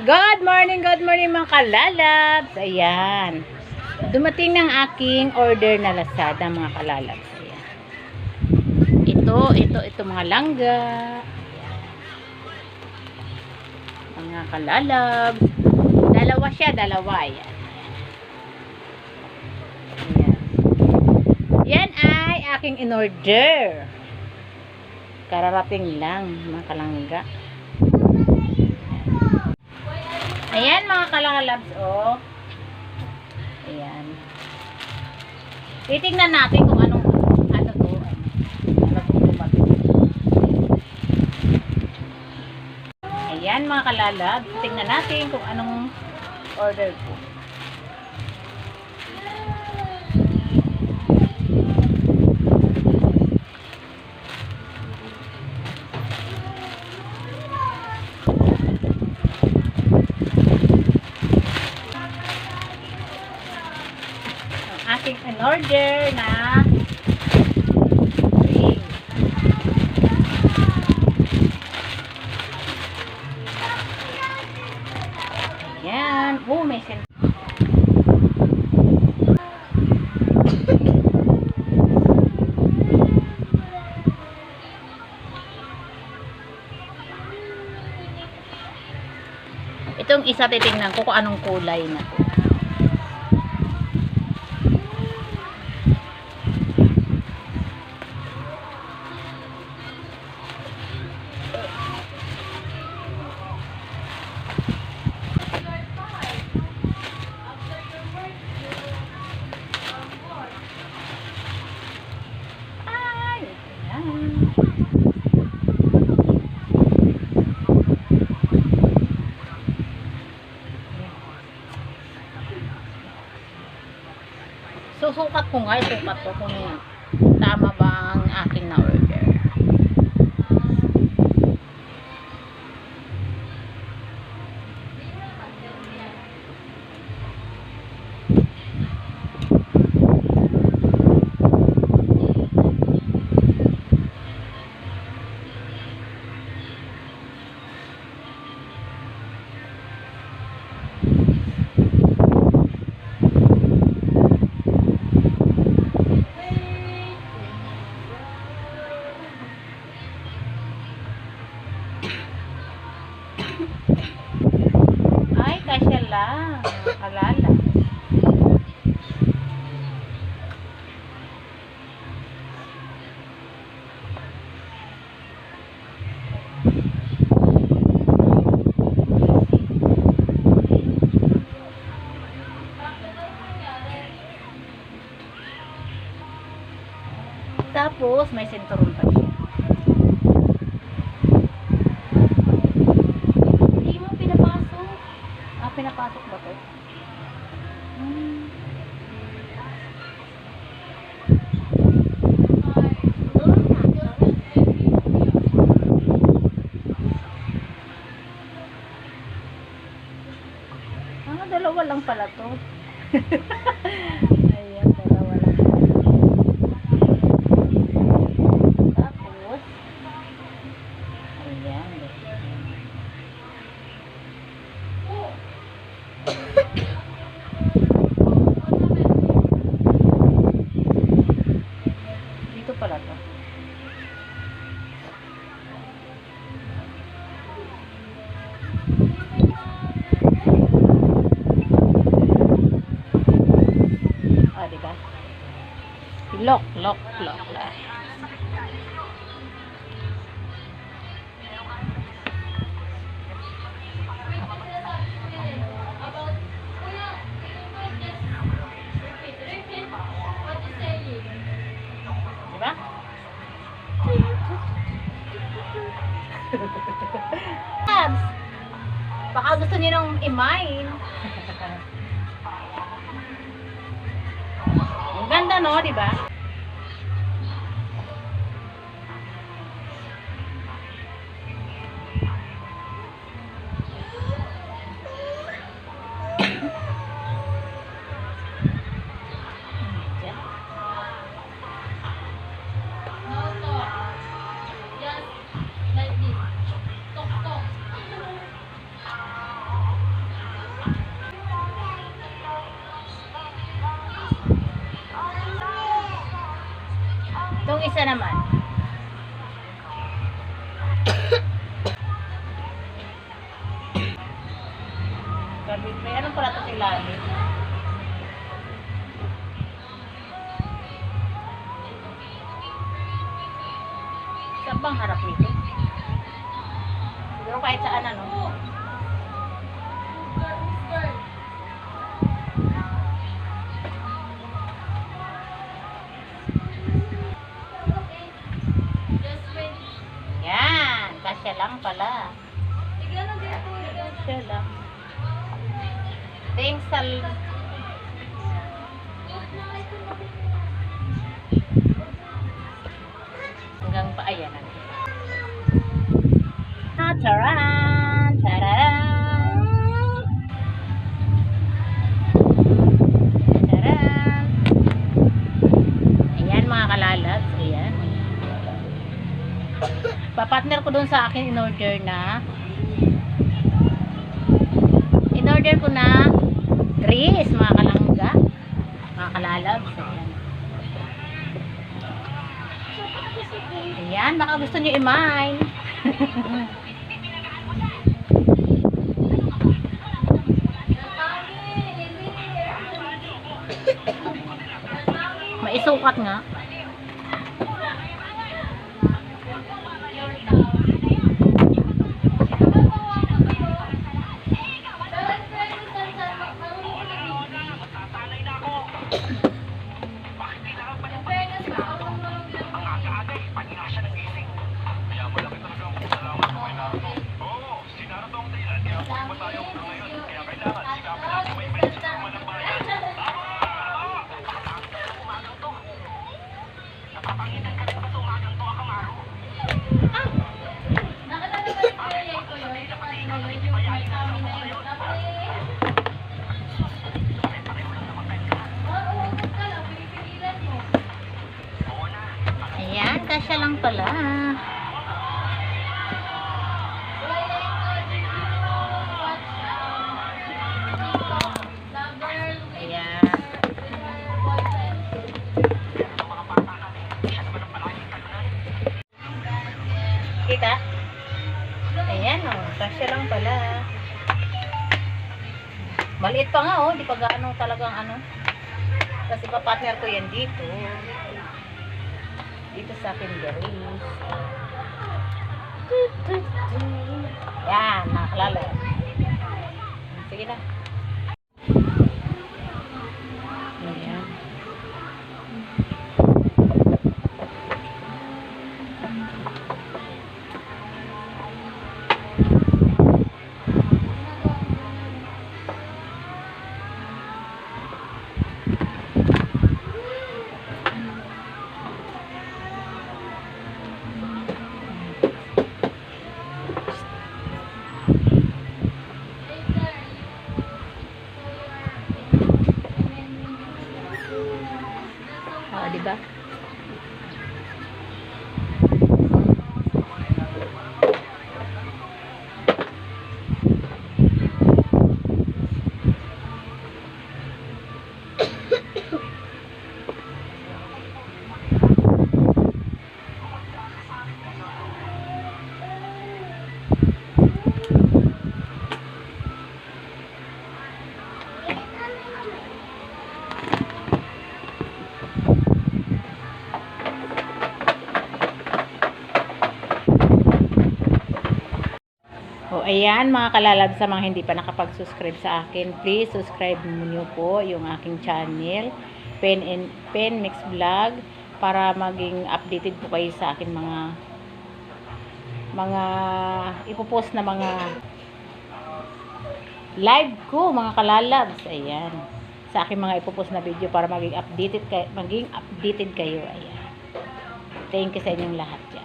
Good morning mga kalalabs. Ayan. Dumating ng aking order na Lazada mga kalalabs. Ayan. Ito mga langga. Ayan. Mga kalalabs. Dalawa siya, Ayan. Ayan. Yan ay aking in-order. Kararating lang mga kalangga. Ayan mga kalalabs, oh. Ayan. Titingnan natin kung ano to. Ano to dumating. Ayan mga kalalabs, tingnan natin kung anong order ko. Aking in-order na ring. Ayan. Oh, may sen. Itong isa titingnan ko kung anong kulay na to. Susukat ko nga, isukat ko kung tama ba ang aking na-order. Ay, kasya lang. Alala. Tapos, may senturon pa siya. Pinapasok ba ito? Dalawa lang pala to. Ayan, dalawa lang. Tapos, ayan. Dito pala to. Ah, diba? Lock. Diba? Baka gusto niyo nung i-mine. Ang ganda no, diba? isa naman. May anong pala ito si Lali? Saan bang harap nito? Siguro kahit saan ano. Yan, kasya lang pala. Kasya lang. Thanks sa hanggang pa ayan. Taran! Taran! Taran! Ayan mga kalalabs, ayan. Papartner ko dun sa akin in-order ko na dress, mga kalangga, mga kalalabs. Ayan, baka gusto nyo i-mine. Maisukat nga. Ayan, kasya lang pala. Ayan. Kita? Ayan o, kasya lang pala. Maliit pa nga o, di pa gaano talagang ano. Kasi pa-partner ko yan dito. Dito sa akin garis. Yan, nakalala. Sige na. Ayan. Oh, di ba? O, ayan mga kalalab, sa mga hindi pa nakapag-subscribe sa akin, please subscribe niyo po yung aking channel, Pen Mix Vlog, para maging updated po kayo sa akin mga ipopost na mga live ko, mga kalalabs. Ayan, sa aking mga ipopost na video para maging updated kayo. Ayan. Thank you sa inyong lahat dyan.